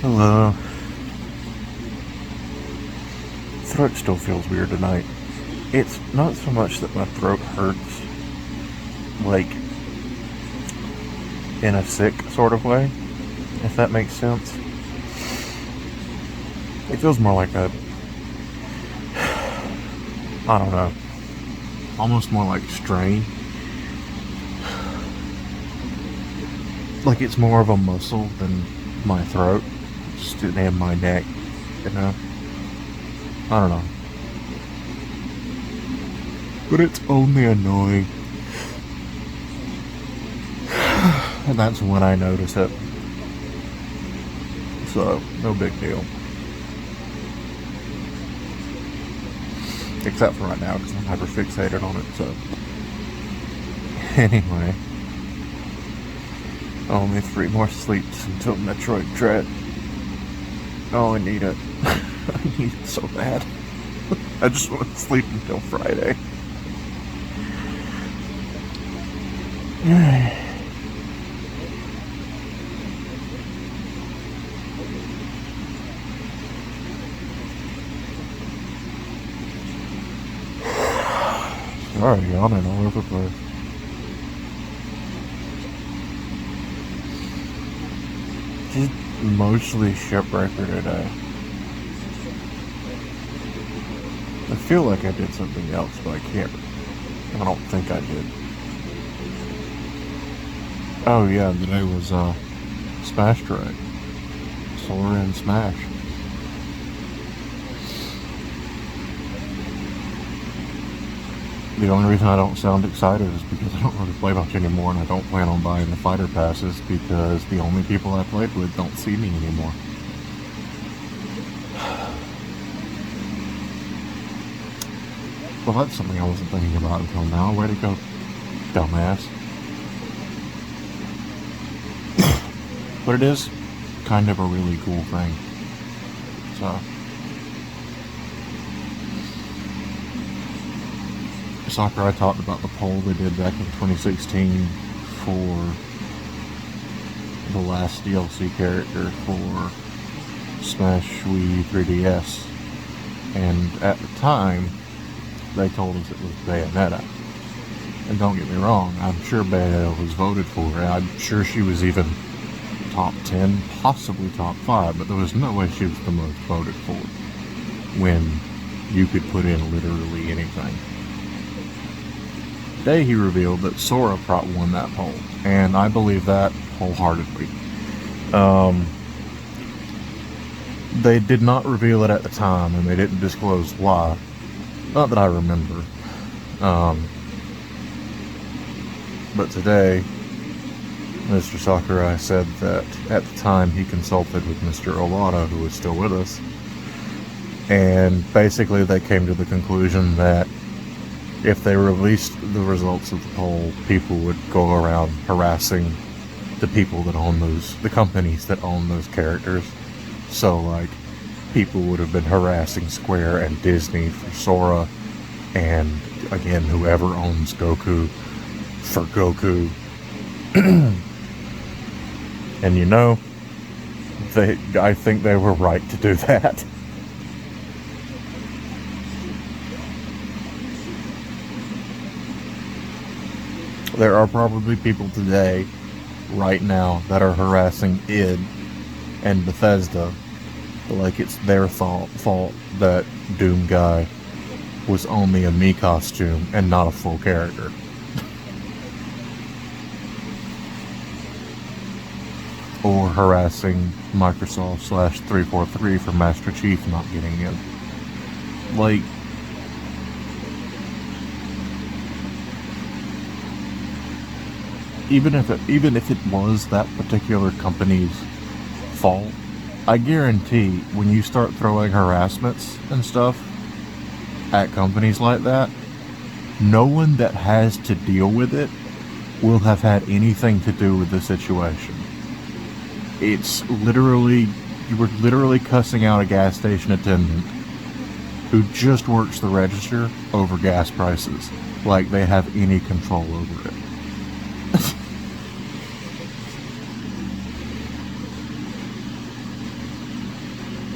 Hello. Throat still feels weird tonight. It's not so much that my throat hurts, like, in a sick sort of way, if that makes sense. It feels more like I don't know, almost more like strain. Like it's more of a muscle than my throat, just in my neck, you know? I don't know. But it's only annoying. And that's when I notice it. So, no big deal. Except for right now, because I'm hyper fixated on it, so. Anyway. Only 3 more sleeps until Metroid Dread. Oh, I need it. I need it so bad. I just want to sleep until Friday. Sorry, yawning all over the place. Just mostly shipwrecker today. I feel like I did something else, but I don't think I did. Oh yeah, today was Smash Track. Sora and Smash. The only reason I don't sound excited is because I don't really play much anymore, and I don't plan on buying the fighter passes because the only people I played with don't see me anymore. Well, that's something I wasn't thinking about until now. Way to go, dumbass. But it is kind of a really cool thing. So, Sakurai talked about the poll they did back in 2016 for the last DLC character for Smash Wii 3DS. And at the time, they told us it was Bayonetta. And don't get me wrong, I'm sure Bayonetta was voted for, and I'm sure she was even top 10, possibly top 5, but there was no way she was the most voted for when you could put in literally anything. Today he revealed that Sora won that poll, and I believe that wholeheartedly. They did not reveal it at the time, and they didn't disclose why. Not that I remember. But today, Mr. Sakurai said that at the time he consulted with Mr. Owada, who is still with us, and basically they came to the conclusion that if they released the results of the poll, people would go around harassing the people that own the companies that own those characters. So, like, people would have been harassing Square and Disney for Sora, and, again, whoever owns Goku for Goku. And you know, I think they were right to do that. There are probably people today, right now, that are harassing id and Bethesda like it's their fault that Doom Guy was only a Mii costume and not a full character. Or harassing Microsoft /343 for Master Chief not getting in. Like, even if it was that particular company's fault, I guarantee when you start throwing harassments and stuff at companies like that, no one that has to deal with it will have had anything to do with the situation. It's literally, you were literally cussing out a gas station attendant who just works the register over gas prices, like they have any control over it.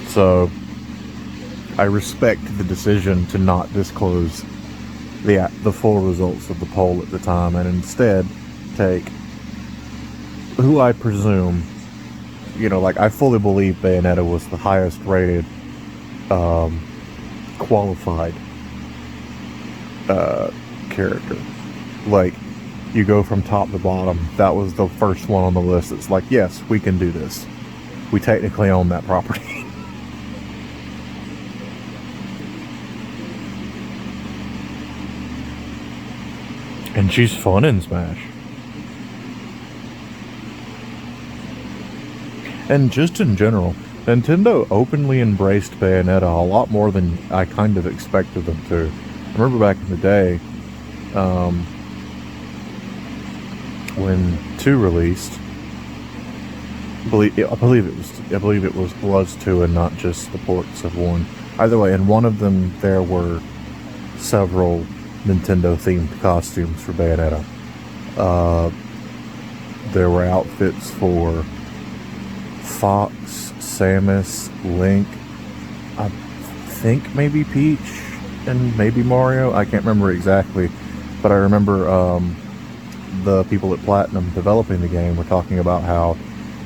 So I respect the decision to not disclose the full results of the poll at the time, and instead take who I presume, like, I fully believe Bayonetta was the highest rated qualified character. Like, you go from top to bottom, that was the first one on the list. It's like, yes, we can do this. We technically own that property. And she's fun in Smash. And just in general, Nintendo openly embraced Bayonetta a lot more than I kind of expected them to. I remember back in the day, when 2 released, I believe it was 2 and not just the ports of 1. Either way, in one of them there were several Nintendo-themed costumes for Bayonetta. There were outfits for Fox, Samus, Link, I think maybe Peach, and maybe Mario. I can't remember exactly, but I remember the people at Platinum developing the game were talking about how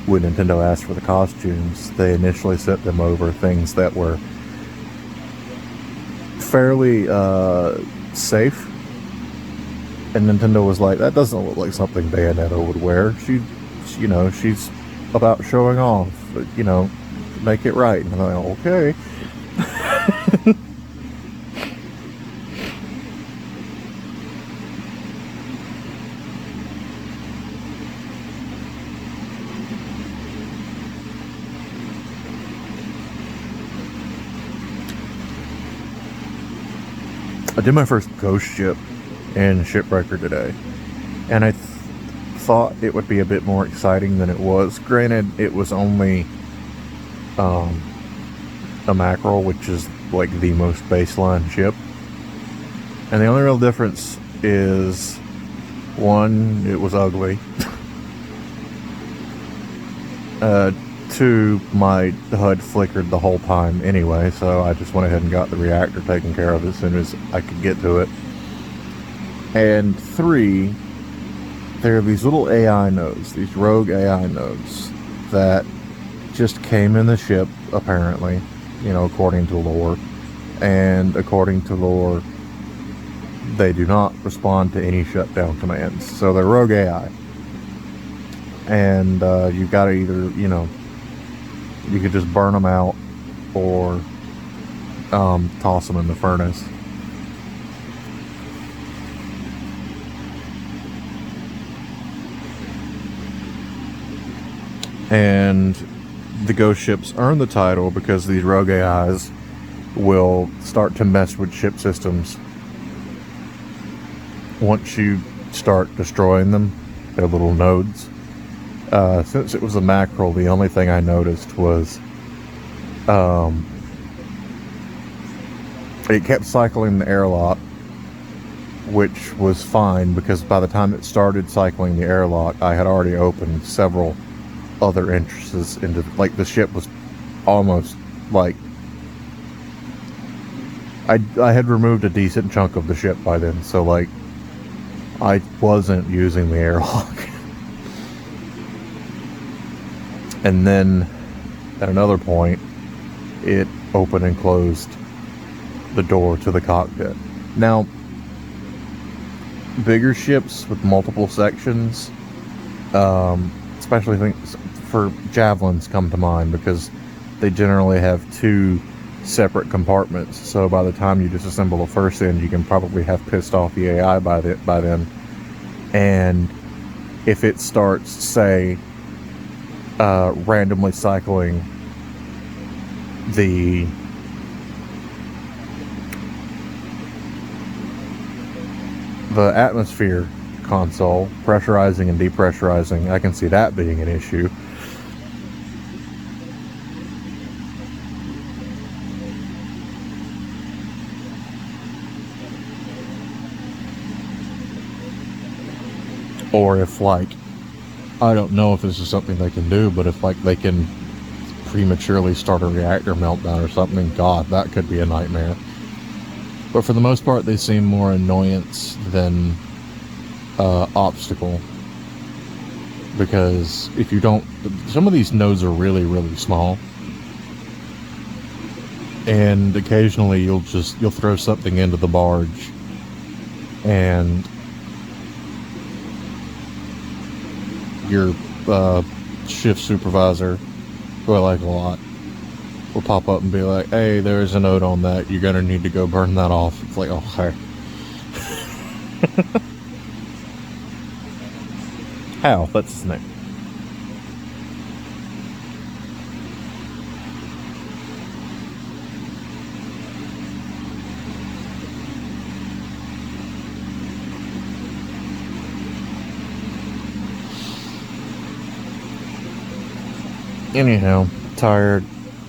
when Nintendo asked for the costumes, they initially sent them over things that were fairly safe, and Nintendo was like, that doesn't look like something Bayonetta would wear. She's about showing off, but, make it right. And I'm like, okay. I did my first ghost ship in Shipbreaker today, and I thought it would be a bit more exciting than it was. Granted, it was only a mackerel, which is like the most baseline ship, and the only real difference is, one, it was ugly. 2, my HUD flickered the whole time anyway, so I just went ahead and got the reactor taken care of as soon as I could get to it. And 3, there are these little AI nodes, these rogue AI nodes, that just came in the ship, apparently, according to lore. And according to lore, they do not respond to any shutdown commands. So they're rogue AI. And you've got to either, you could just burn them out or toss them in the furnace. And the ghost ships earn the title because these rogue AIs will start to mess with ship systems once you start destroying them. They're little nodes. Since it was a mackerel, the only thing I noticed was it kept cycling the airlock, which was fine because by the time it started cycling the airlock, I had already opened several other entrances into, like, the ship was almost, like, I had removed a decent chunk of the ship by then, so, like, I wasn't using the airlock. And then at another point, it opened and closed the door to the cockpit. Now, bigger ships with multiple sections, especially things for javelins, come to mind because they generally have 2 separate compartments. So by the time you disassemble the first end, you can probably have pissed off the AI by then. And if it starts, say, randomly cycling the atmosphere console, pressurizing and depressurizing, I can see that being an issue. Or if, like, I don't know if this is something they can do, but if, like, they can prematurely start a reactor meltdown or something, God, that could be a nightmare. But for the most part, they seem more annoyance than obstacle. Because if you don't, some of these nodes are really, really small. And occasionally you'll throw something into the barge and your shift supervisor, who I like a lot, will pop up and be like, hey, there's a node on that, you're gonna need to go burn that off. It's like, oh, hey. Hal, that's his name. Anyhow, tired,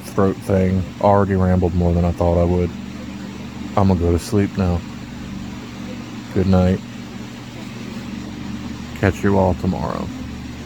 throat thing, already rambled more than I thought I would. I'm gonna go to sleep now. Good night. Catch you all tomorrow.